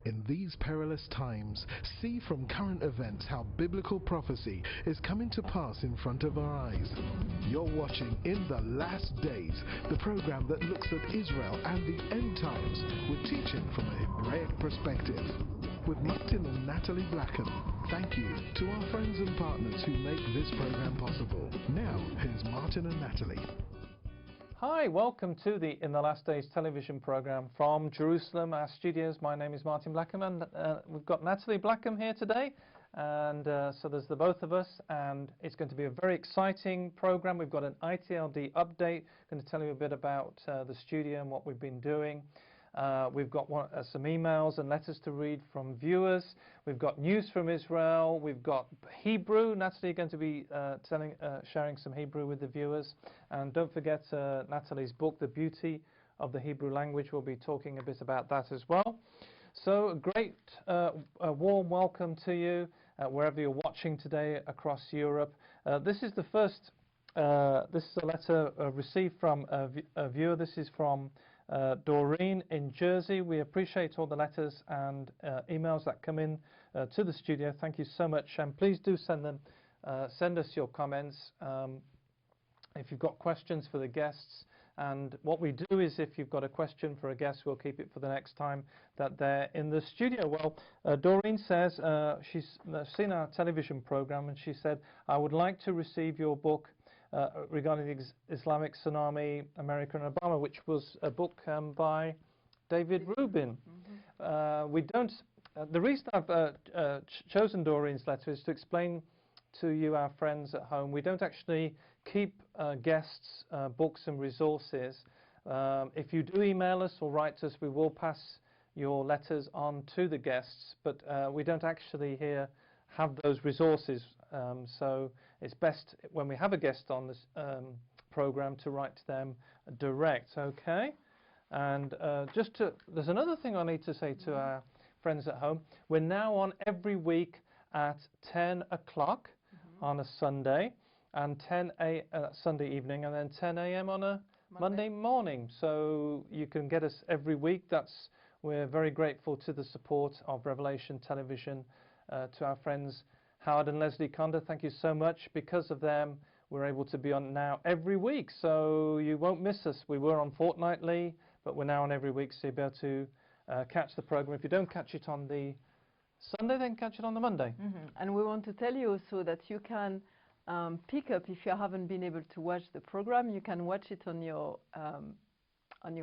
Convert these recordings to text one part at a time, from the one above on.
In these perilous times, see from current events how biblical prophecy is coming to pass in front of our eyes. You're watching In the Last Days, the program that looks at Israel and the end times with teaching from a Hebraic perspective. With Martin and Nathalie Blackham, thank you to our friends and partners who make this program possible. Now, here's Martin and Nathalie. Hi, welcome to the In the Last Days television program from Jerusalem, our studios. My name is Martin Blackham, and we've got Nathalie Blackham here today. And so there's the both of us, and it's going to be a very exciting program. We've got an ITLD update, going to tell you a bit about the studio and what we've been doing. We've got some emails and letters to read from viewers. We've got news from Israel. We've got Hebrew. Nathalie going to be sharing some Hebrew with the viewers. And don't forget Nathalie's book, The Beauty of the Hebrew Language. We'll be talking a bit about that as well. So a great, a warm welcome to you wherever you're watching today across Europe. This is the first. This is a letter received from a viewer. This is from Doreen in Jersey. We appreciate all the letters and emails that come in to the studio. Thank you so much, and please do send us your comments if you've got questions for the guests. And what we do is, if you've got a question for a guest, we'll keep it for the next time that they're in the studio. Well, Doreen says she's seen our television program, and she said, I would like to receive your book regarding the Islamic tsunami, America and Obama, which was a book by David Rubin. We don't. The reason I've chosen Doreen's letter is to explain to you, our friends at home, we don't actually keep guests' books and resources. If you do email us or write to us, we will pass your letters on to the guests, but we don't actually here have those resources. So it's best when we have a guest on this program to write to them direct, okay? And there's another thing I need to say to our friends at home. We're now on every week at 10 o'clock on a Sunday, and Sunday evening, and then 10 a.m. on a Monday morning. So you can get us every week. We're very grateful to the support of Revelation Television, to our friends Howard and Leslie Conda. Thank you so much. Because of them, we're able to be on now every week, so you won't miss us. We were on fortnightly, but we're now on every week, so you'll be able to catch the program. If you don't catch it on the Sunday, then catch it on the Monday. And we want to tell you also that you can pick up, if you haven't been able to watch the program, you can watch it on your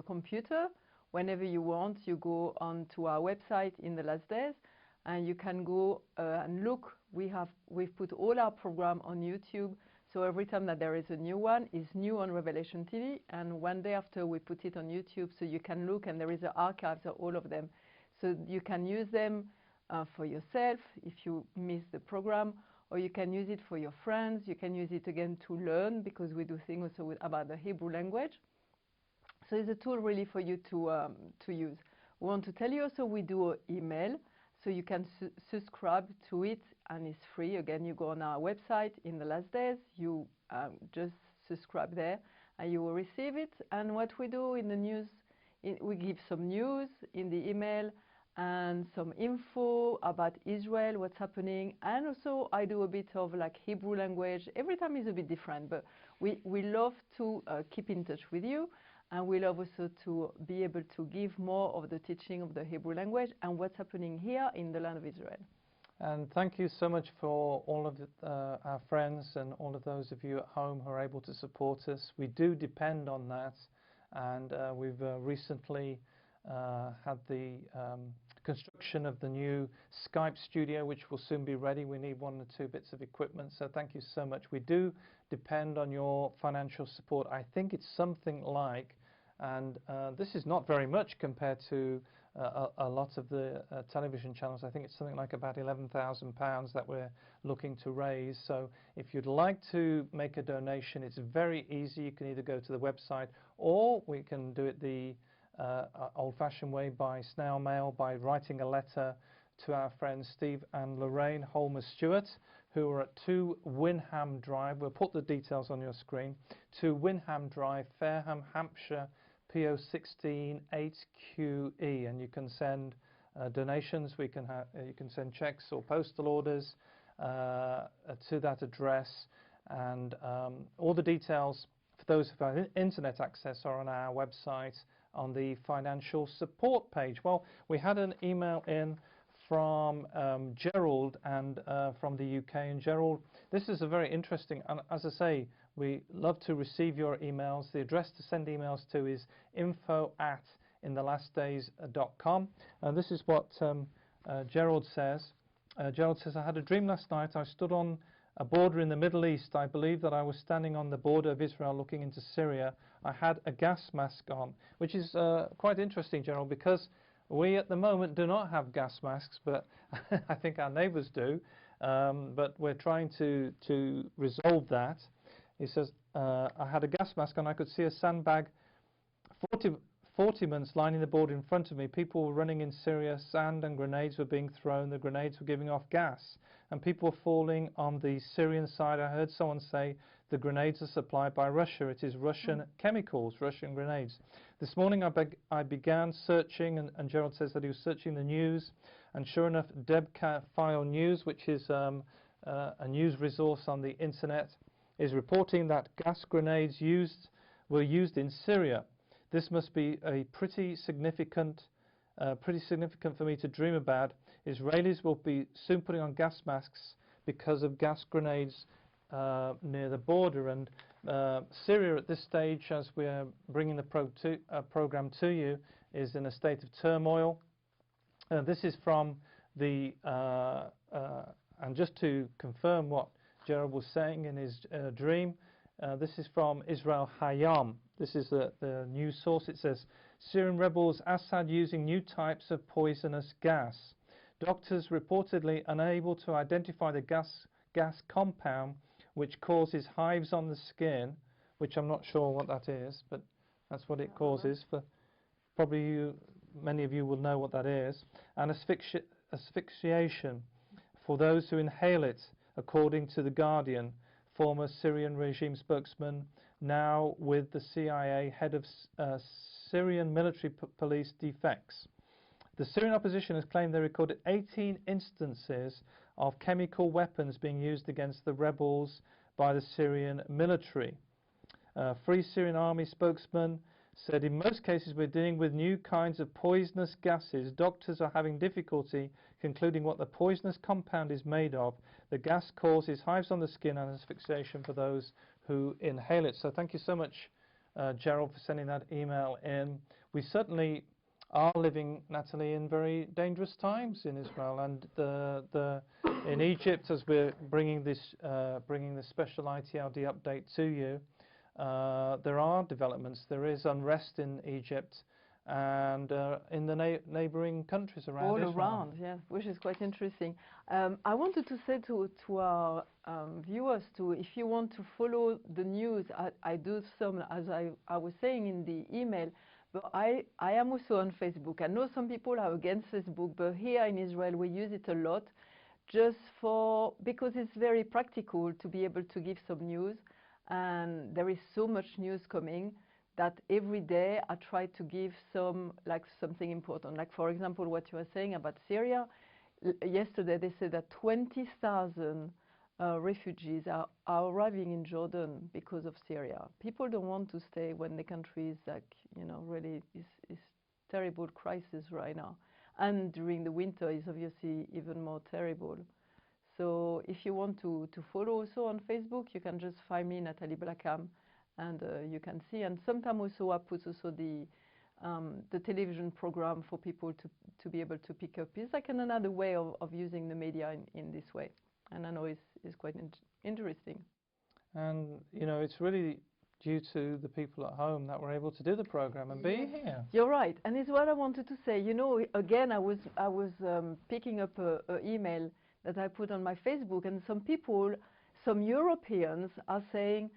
computer whenever you want. You go onto our website In the Last Days, and you can go and look. We've put all our program on YouTube, so every time that there is a new one, it's new on Revelation TV, and one day after we put it on YouTube, so you can look, and there is an archive of all of them, so you can use them for yourself if you miss the program, or you can use it for your friends. You can use it again to learn, because we do things also about the Hebrew language. So it's a tool really for you to use. We want to tell you also we do an email, so you can subscribe to it, and it's free. Again, you go on our website In the Last Days, you just subscribe there, and you will receive it. And what we do in the news, we give some news in the email, and some info about Israel, what's happening, and also I do a bit of like Hebrew language. Every time is a bit different, but we love to keep in touch with you, and we love also to be able to give more of the teaching of the Hebrew language and what's happening here in the land of Israel. And thank you so much for all of our friends and all of those of you at home who are able to support us. We do depend on that, and we've recently had the construction of the new Skype studio, which will soon be ready. We need 1 or 2 bits of equipment, so thank you so much. We do depend on your financial support. I think it's something like, and this is not very much compared to a lot of the television channels. I think it's something like about £11,000 that we're looking to raise. So if you'd like to make a donation, it's very easy. You can either go to the website, or we can do it the old-fashioned way by snail mail, by writing a letter to our friends Steve and Lorraine Holmer Stewart, who are at 2 Windham Drive. We'll put the details on your screen. 2 Windham Drive, Fareham, Hampshire, PO 16 8QE, and you can send donations. We can you can send checks or postal orders to that address, and all the details for those who have internet access are on our website on the financial support page. Well, we had an email in from Gerald and from the UK. And Gerald, this is a very interesting, and as I say, we love to receive your emails. The address to send emails to is info@inthelastdays.com. And this is what Gerald says. Gerald says, I had a dream last night. I stood on a border in the Middle East. I believe that I was standing on the border of Israel looking into Syria. I had a gas mask on, which is quite interesting, Gerald, because we at the moment do not have gas masks, but I think our neighbours do. But we're trying to resolve that. He says, I had a gas mask and I could see a sandbag 40 months lining the border in front of me. People were running in Syria, sand and grenades were being thrown, the grenades were giving off gas, and people were falling on the Syrian side. I heard someone say the grenades are supplied by Russia. It is Russian chemicals, Russian grenades. This morning I began searching, and Gerald says that he was searching the news, and sure enough, Debfile News, which is a news resource on the internet, is reporting that gas grenades were used in Syria. This must be a pretty significant for me to dream about. Israelis will be soon putting on gas masks because of gas grenades near the border. And Syria at this stage, as we're bringing the program to you, is in a state of turmoil. This is from the, and just to confirm what Gerald was saying in his dream, this is from Israel Hayam. This is the news source. It says, Syrian rebels, Assad using new types of poisonous gas. Doctors reportedly unable to identify the gas compound which causes hives on the skin, which I'm not sure what that is, but that's what it causes. For probably many of you will know what that is. And asphyxiation for those who inhale it, according to The Guardian. Former Syrian regime spokesman, now with the CIA, head of Syrian military police defects. The Syrian opposition has claimed they recorded 18 instances of chemical weapons being used against the rebels by the Syrian military. Free Syrian Army spokesman said, in most cases we're dealing with new kinds of poisonous gases. Doctors are having difficulty concluding what the poisonous compound is made of. The gas causes hives on the skin and asphyxiation for those who inhale it. So thank you so much, Gerald, for sending that email in. We certainly are living, Nathalie, in very dangerous times in Israel, and in Egypt, as we're bringing this special ITLD update to you, there are developments. There is unrest in Egypt and in the neighbouring countries around all Israel. around, yeah, which is quite interesting. I wanted to say to our viewers, if you want to follow the news, I do some, as I was saying in the email, but I am also on Facebook. I know some people are against Facebook, but here in Israel we use it a lot, just because it's very practical to be able to give some news, and there is so much news coming that every day I try to give something important. Like, for example, what you were saying about Syria. Yesterday they said that 20,000 refugees are arriving in Jordan because of Syria. People don't want to stay when the country is really is terrible crisis right now. And during the winter is obviously even more terrible. So if you want to follow also on Facebook, you can just find me, Nathalie Blackham, and you can see. And sometimes also I put also the television program for people to be able to pick up. It's like another way of using the media in this way. And I know it's quite interesting. And, it's really due to the people at home that we're able to do the program and be here. You're right. And it's what I wanted to say. Again, I was picking up an email that I put on my Facebook, and some Europeans are saying,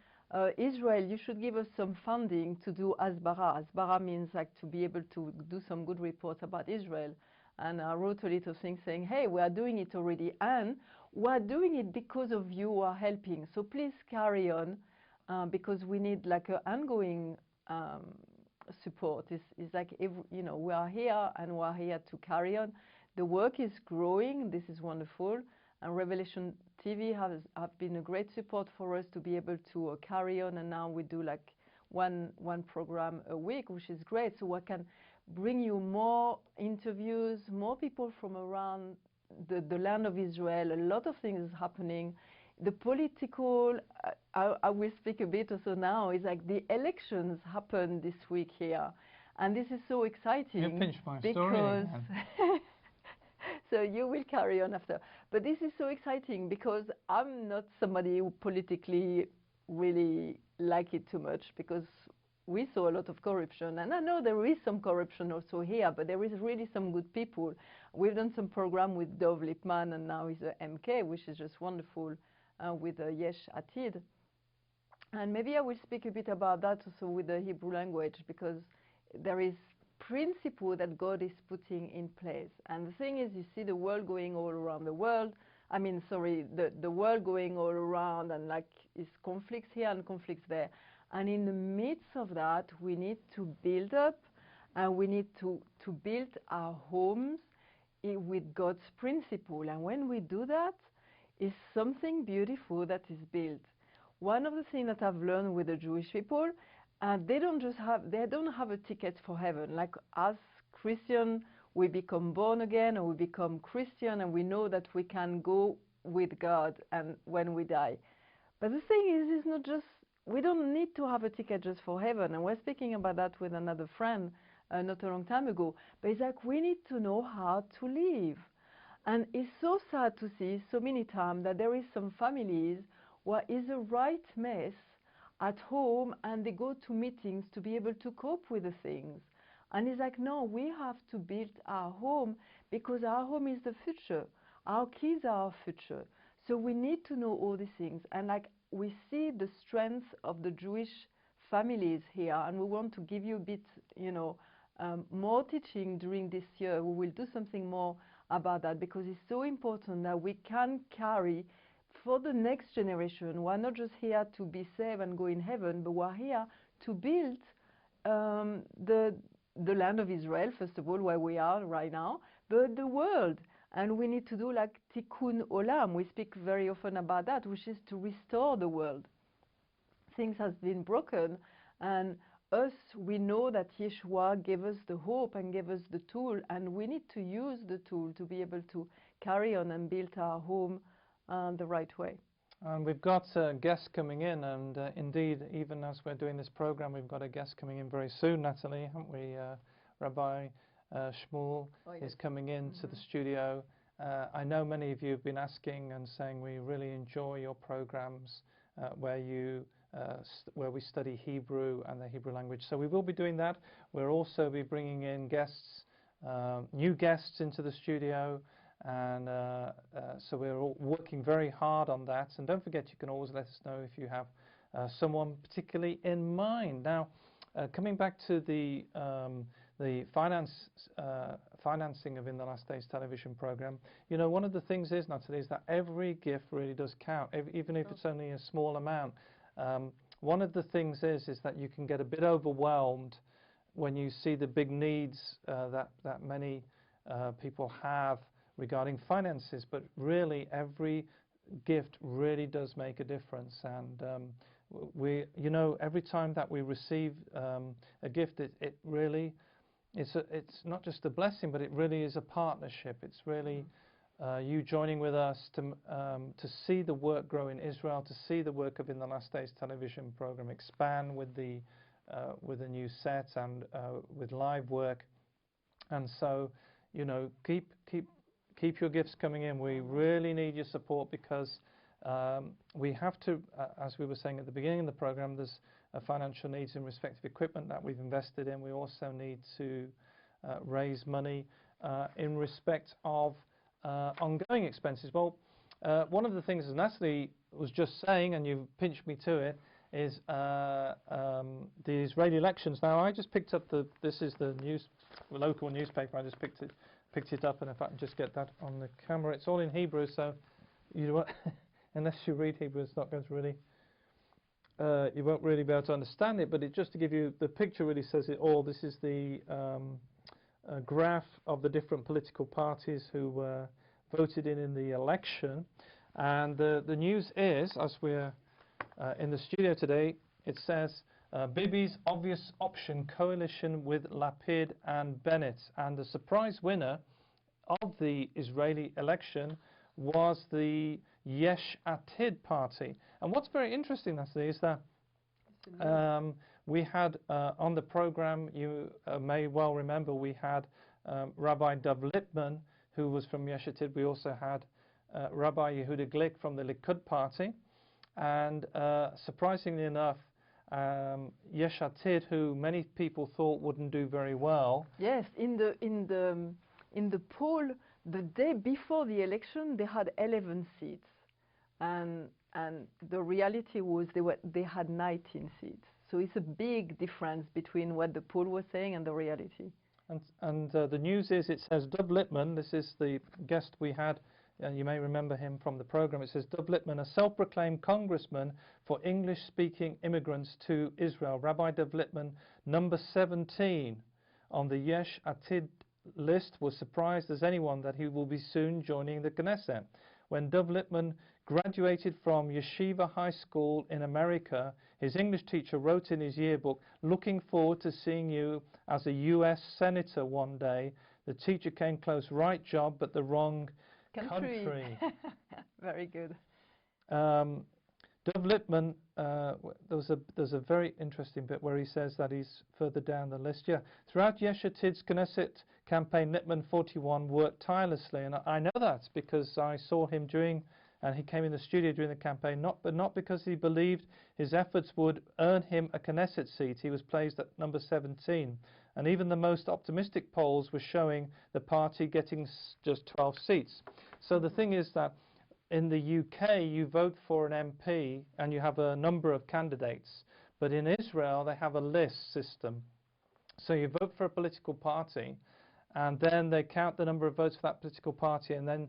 Israel, you should give us some funding to do Asbara. Asbara means like to be able to do some good reports about Israel. And I wrote a little thing saying, hey, we are doing it already, and we are doing it because of you who are helping. So please carry on, because we need like an ongoing support. It's like, we are here and we are here to carry on. the work is growing. This is wonderful. And Revelation TV have been a great support for us to be able to carry on. And now we do like one program a week, which is great. So I can bring you more interviews, more people from around the land of Israel. A lot of things happening. The political, I will speak a bit also now, is like the elections happen this week here. And this is so exciting. You pinched my because story. so you will carry on after. But this is so exciting because I'm not somebody who politically really like it too much, because we saw a lot of corruption. And I know there is some corruption also here, but there is really some good people. We've done some program with Dov Lipman, and now he's a MK, which is just wonderful, with Yesh Atid. And maybe I will speak a bit about that also with the Hebrew language, because there is principle that God is putting in place. And the thing is, you see the world going all around the world. I mean, sorry, the world going all around, and like is conflicts here and conflicts there. And in the midst of that, we need to build up, and we need to build our homes with God's principle. And when we do that, it's something beautiful that is built. One of the things that I've learned with the Jewish people, they don't have a ticket for heaven. Like as Christians, we become born again, or we become Christian, and we know that we can go with God and when we die. But the thing is, it's not just, we don't need to have a ticket just for heaven. And we're speaking about that with another friend not a long time ago. But it's like we need to know how to live. And it's so sad to see so many times that there is some families where is a right mess at home, and they go to meetings to be able to cope with the things. And it's like, no, we have to build our home, because our home is the future. Our kids are our future. So we need to know all these things. And like we see the strength of the Jewish families here, and we want to give you a bit, more teaching during this year. We will do something more about that, because it's so important that we can carry for the next generation. We're not just here to be saved and go in heaven, but we're here to build the land of Israel, first of all, where we are right now, but the world. And we need to do like tikkun olam. We speak very often about that, which is to restore the world. Things have been broken, and we know that Yeshua gave us the hope and gave us the tool, and we need to use the tool to be able to carry on and build our home the right way. And we've got guests coming in, and indeed, even as we're doing this program, we've got a guest coming in very soon, Nathalie, haven't we? Rabbi Shmuel is coming into the studio. I know many of you have been asking and saying we really enjoy your programs where we study Hebrew and the Hebrew language. So we will be doing that. We'll also be bringing in guests, new guests into the studio. And so we're all working very hard on that. And don't forget, you can always let us know if you have someone particularly in mind. Now, coming back to the financing of In the Last Days television program, one of the things is, Nathalie, is that every gift really does count, even if it's only a small amount. One of the things is that you can get a bit overwhelmed when you see the big needs that many people have regarding finances, but really every gift really does make a difference. And every time that we receive a gift, it really, it's not just a blessing, but it really is a partnership. It's really you joining with us to see the work grow in Israel, to see the work of In the Last Days television program expand with the new set and with live work. And so, keep your gifts coming in. We really need your support, because we have to, as we were saying at the beginning of the program, there's financial needs in respect of equipment that we've invested in. We also need to raise money in respect of ongoing expenses. Well, one of the things, as Nathalie was just saying, and you pinched me to it, is the Israeli elections. Now, I just picked up this is the local newspaper. I just picked it up, and if I can just get that on the camera, it's all in Hebrew, so unless you read Hebrew, it's not going to really, you won't really be able to understand it. But just to give you the picture, really says it all. This is the graph of the different political parties who were voted in the election. And the news is, as we're in the studio today, it says Bibi's obvious option coalition with Lapid and Bennett. And the surprise winner of the Israeli election was the Yesh Atid party. And what's very interesting, Nathalie, is that we had on the program, you may well remember, we had Rabbi Dov Lippman, who was from Yesh Atid. We also had Rabbi Yehuda Glick from the Likud party. And surprisingly enough, Yesh Atid, who many people thought wouldn't do very well. Yes, in the poll, the day before the election, they had 11 seats, and the reality was they had 19 seats. So it's a big difference between what the poll was saying and the reality. And the news is, it says Dov Lippman, this is the guest we had, you may remember him from the program. It says Dov Lippman, a self-proclaimed congressman for English-speaking immigrants to Israel. Rabbi Dov Lippman, number 17 on the Yesh Atid list, was surprised as anyone that he will be soon joining the Knesset. When Dov Lippman graduated from Yeshiva High School in America, his English teacher wrote in his yearbook, "Looking forward to seeing you as a US Senator one day." The teacher came close, right job, but the wrong country. Very good. Dov Lippman, there's a very interesting bit where he says that he's further down the list. Yeah, throughout Yesh Atid's Knesset campaign, Lippman 41 worked tirelessly, and I know that because I saw him and he came in the studio during the campaign, but not because he believed his efforts would earn him a Knesset seat. He was placed at number 17, and even the most optimistic polls were showing the party getting just 12 seats. So the thing is that in the UK, you vote for an MP and you have a number of candidates. But in Israel, they have a list system. So you vote for a political party, and then they count the number of votes for that political party. And then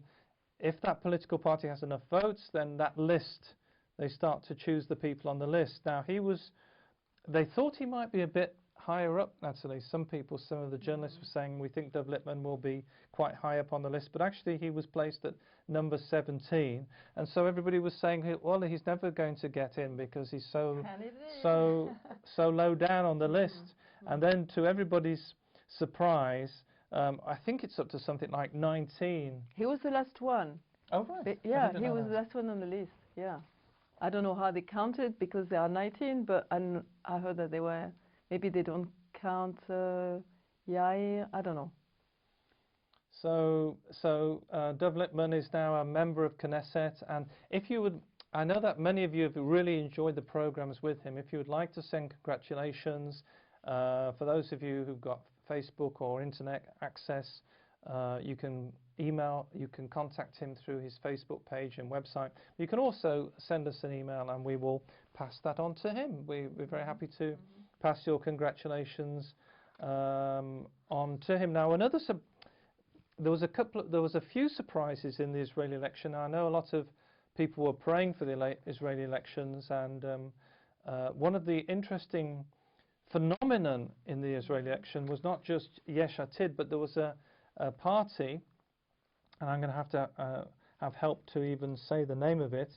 if that political party has enough votes, then that list, they start to choose the people on the list. Now, they thought he might be a bit higher up, Nathalie. Some of the journalists were saying, we think Dov Lippman will be quite high up on the list, but actually he was placed at number 17, and so everybody was saying, well, he's never going to get in because he's so low down on the list. And then to everybody's surprise, I think it's up to something like 19. He was the last one. Oh, right. Yeah, he was the last one on the list, yeah. I don't know how they counted because there are 19, but I heard that they were, maybe they don't count Yair, I don't know. So Dov Lippman is now a member of Knesset, and if you would, I know that many of you have really enjoyed the programs with him. If you would like to send congratulations, for those of you who've got Facebook or internet access, you can email, you can contact him through his Facebook page and website. You can also send us an email and we will pass that on to him. We're very happy to pass your congratulations on to him. Now, there was a few surprises in the Israeli election. I know a lot of people were praying for the Israeli elections, and one of the interesting phenomenon in the Israeli election was not just Yesh Atid, but there was a party, and I'm going to have help to even say the name of it.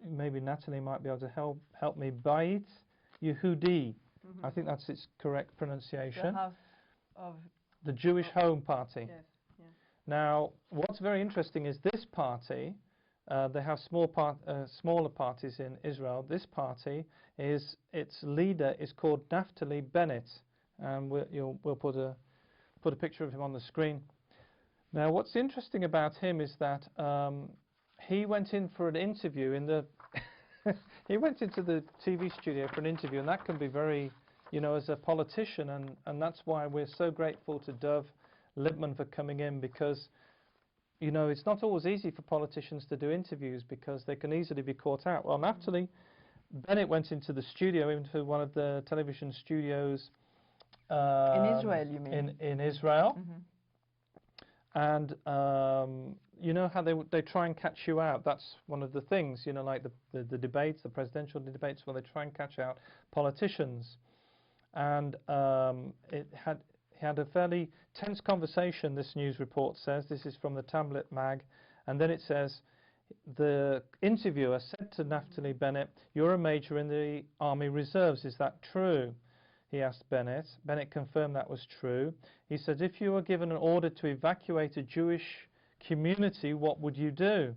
Maybe Nathalie might be able to help me. Beit Yehudi. I think that's its correct pronunciation. The House of the Jewish Home Party. Yes, yeah. Now, what's very interesting is this party, they have smaller parties in Israel. This party, its leader is called Nathalie Bennett, and we'll put a picture of him on the screen. Now, what's interesting about him is that he went in for an interview he went into the TV studio for an interview, and that can be very, as a politician, and that's why we're so grateful to Dov Lippman for coming in, because it's not always easy for politicians to do interviews because they can easily be caught out. Well, Nathalie Bennett went into the studio, into one of the television studios in Israel, you mean? In Israel. And you know how they try and catch you out. That's one of the things, like the debates, the presidential debates, where they try and catch out politicians. And he had a fairly tense conversation, this news report says. This is from the Tablet Mag. And then it says, the interviewer said to Nathalie Bennett, "You're a major in the Army Reserves, is that true?" He asked Bennett. Bennett confirmed that was true. He said, "If you were given an order to evacuate a Jewish community, what would you do?"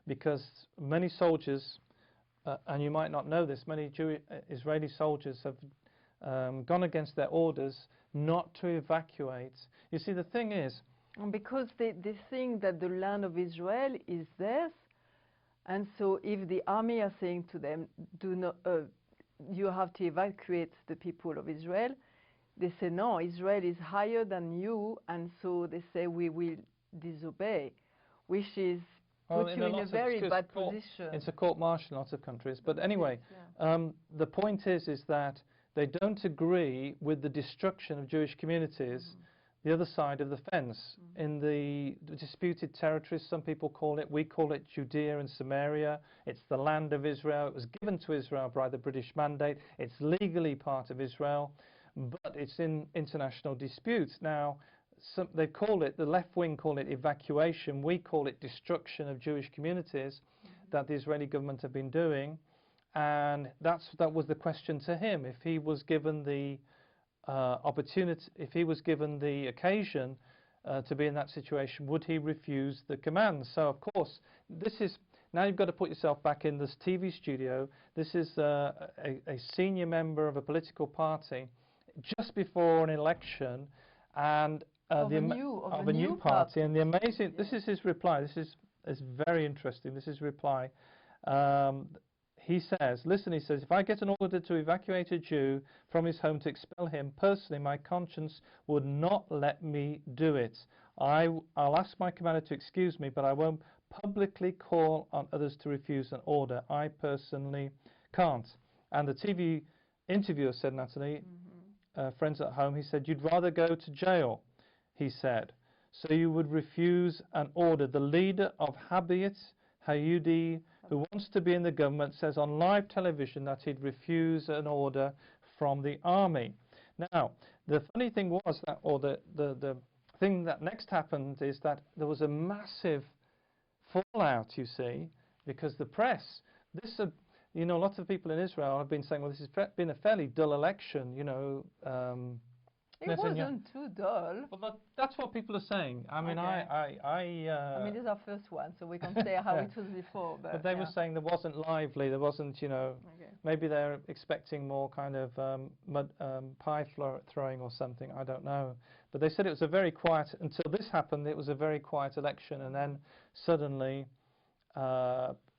Because many soldiers, and you might not know this, many Israeli soldiers have gone against their orders not to evacuate. You see, the thing is, because they think that the land of Israel is theirs, and so if the army are saying to them, "Do not, you have to evacuate the people of Israel," they say, "No, Israel is higher than you," and so they say, "We will disobey," which is put you in a very bad position. It's a court martial in lots of countries. But anyway, the point is that they don't agree with the destruction of Jewish communities, the other side of the fence. In the disputed territories, some people call it, we call it Judea and Samaria. It's the land of Israel. It was given to Israel by the British Mandate. It's legally part of Israel, but it's in international disputes. Now, they call it, the left wing call it evacuation. We call it destruction of Jewish communities that the Israeli government have been doing. And that was the question to him. If he was given the opportunity, if he was given the occasion to be in that situation, would he refuse the command? So, of course, this is, now you've got to put yourself back in this TV studio. This is a senior member of a political party just before an election, and of a new party. And the amazing, this is his reply. This is very interesting. This is his reply. He says, listen, he says, "If I get an order to evacuate a Jew from his home to expel him, personally, my conscience would not let me do it. I'll ask my commander to excuse me, but I won't publicly call on others to refuse an order. I personally can't." And the TV interviewer said, Nathalie, friends at home, he said, "You'd rather go to jail," he said. "So you would refuse an order." The leader of Habit Hayudi, who wants to be in the government, says on live television that he'd refuse an order from the army. Now, the funny thing was that, or the thing that next happened is that there was a massive fallout, you see, because the press, you know, lots of people in Israel have been saying, well, this has been a fairly dull election, you know. It wasn't too dull. Well, that's what people are saying. I mean, okay. I mean, this is our first one, so we can say how it was before. But they were saying there wasn't lively, there wasn't, you know, maybe they're expecting more kind of pie throwing or something, I don't know. But they said it was a very quiet, until this happened, it was a very quiet election, and then suddenly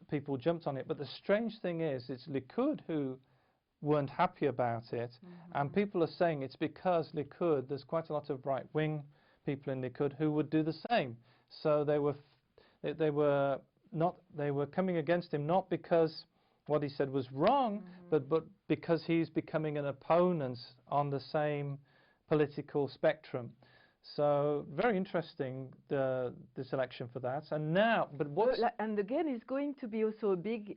people jumped on it. But the strange thing is, it's Likud who weren't happy about it, and people are saying it's because Likud, there's quite a lot of right-wing people in Likud who would do the same. So they were coming against him not because what he said was wrong, but because he's becoming an opponent on the same political spectrum. So very interesting, this election for that. And now, but what? And again, it's going to be also a big.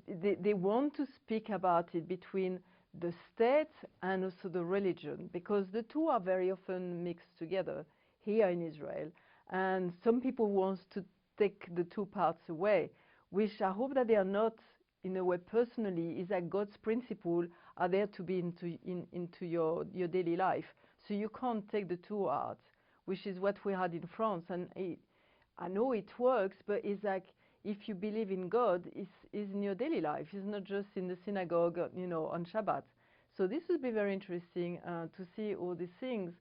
They want to speak about it between the state and also the religion, because the two are very often mixed together here in Israel. And some people want to take the two parts away, which I hope that they are not, in a way, personally, is that God's principles are there to be into your daily life. So you can't take the two out, which is what we had in France. And I know it works, but it's like, if you believe in God, it's in your daily life. It's not just in the synagogue, you know, on Shabbat. So this would be very interesting to see all these things.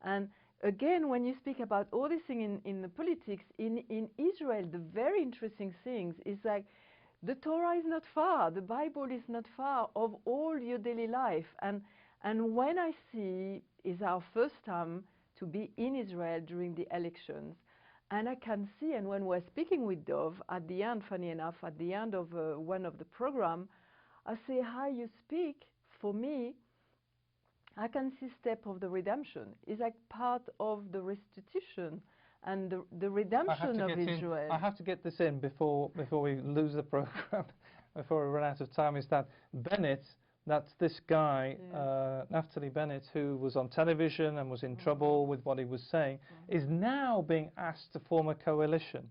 And again, when you speak about all these things in the politics, in Israel, the very interesting things is like the Torah is not far, the Bible is not far of all your daily life. And when I see, it's our first time to be in Israel during the elections, and I can see, and when we're speaking with Dov, at the end, funny enough, at the end of one of the program, I say, how you speak, for me, I can see step of the redemption. It's like part of the restitution and the redemption of Israel. I have to get this in before we lose the program, before we run out of time, is that Bennett that this guy, Nathalie Bennett, who was on television and was in trouble with what he was saying, is now being asked to form a coalition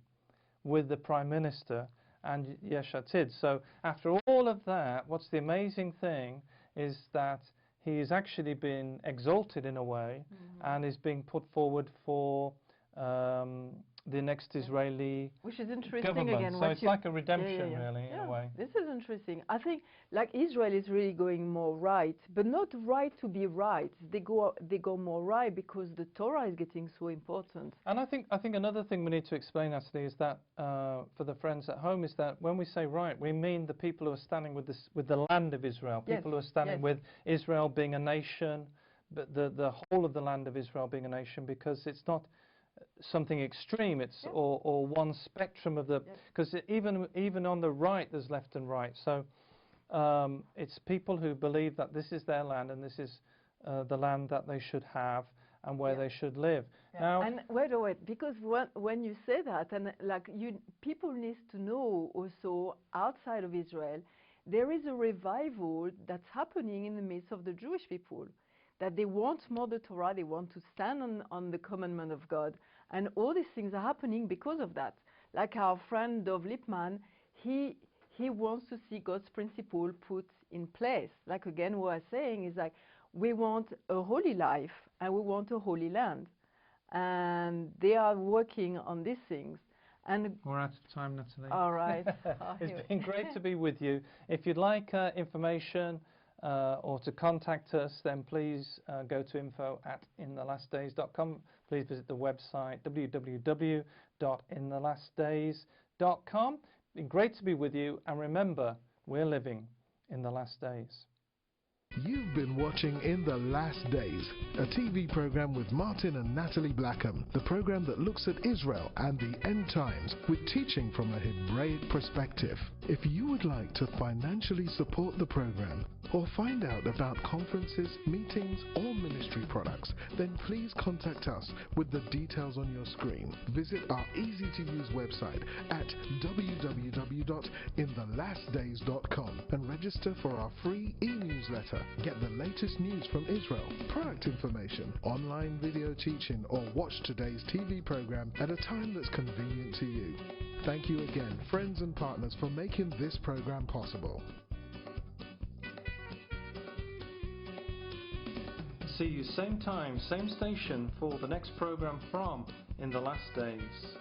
with the Prime Minister and Yesh Atid. So after all of that, what's the amazing thing is that he has actually been exalted in a way and is being put forward for the next Israeli which is interesting government. again. So it's like a redemption, really, in a way. This is interesting. I think, like, Israel is really going more right, but not right to be right. They go more right because the Torah is getting so important. And I think another thing we need to explain, Nathalie, is that for the friends at home, is that when we say right, we mean the people who are standing with the land of Israel, people who are standing with Israel being a nation, but the whole of the land of Israel being a nation, because it's not something extreme, it's or one spectrum of the, because even on the right there's left and right. So it's people who believe that this is their land and this is the land that they should have and where they should live. Now, and wait, because when you say that, and like people need to know also outside of Israel, there is a revival that's happening in the midst of the Jewish people, that they want more the Torah, they want to stand on the commandment of God, and all these things are happening because of that. Like our friend Dov Lipman, he wants to see God's principle put in place. Like again, what I'm saying is like, we want a holy life and we want a holy land, and they are working on these things. And we're out of time, Nathalie. All right. It's been great to be with you. If you'd like information or to contact us, then please go to info@inthelastdays.com. Please visit the website www.inthelastdays.com. It's been great to be with you, and remember, we're living in the last days. You've been watching In the Last Days, a TV program with Martin and Nathalie Blackham, the program that looks at Israel and the end times with teaching from a Hebraic perspective. If you would like to financially support the program or find out about conferences, meetings or ministry products, then please contact us with the details on your screen. Visit our easy-to-use website at www.inthelastdays.com and register for our free e-newsletter. Get the latest news from Israel, product information, online video teaching, or watch today's TV program at a time that's convenient to you. Thank you again, friends and partners, for making this program possible. See you same time, same station for the next program from In the Last Days.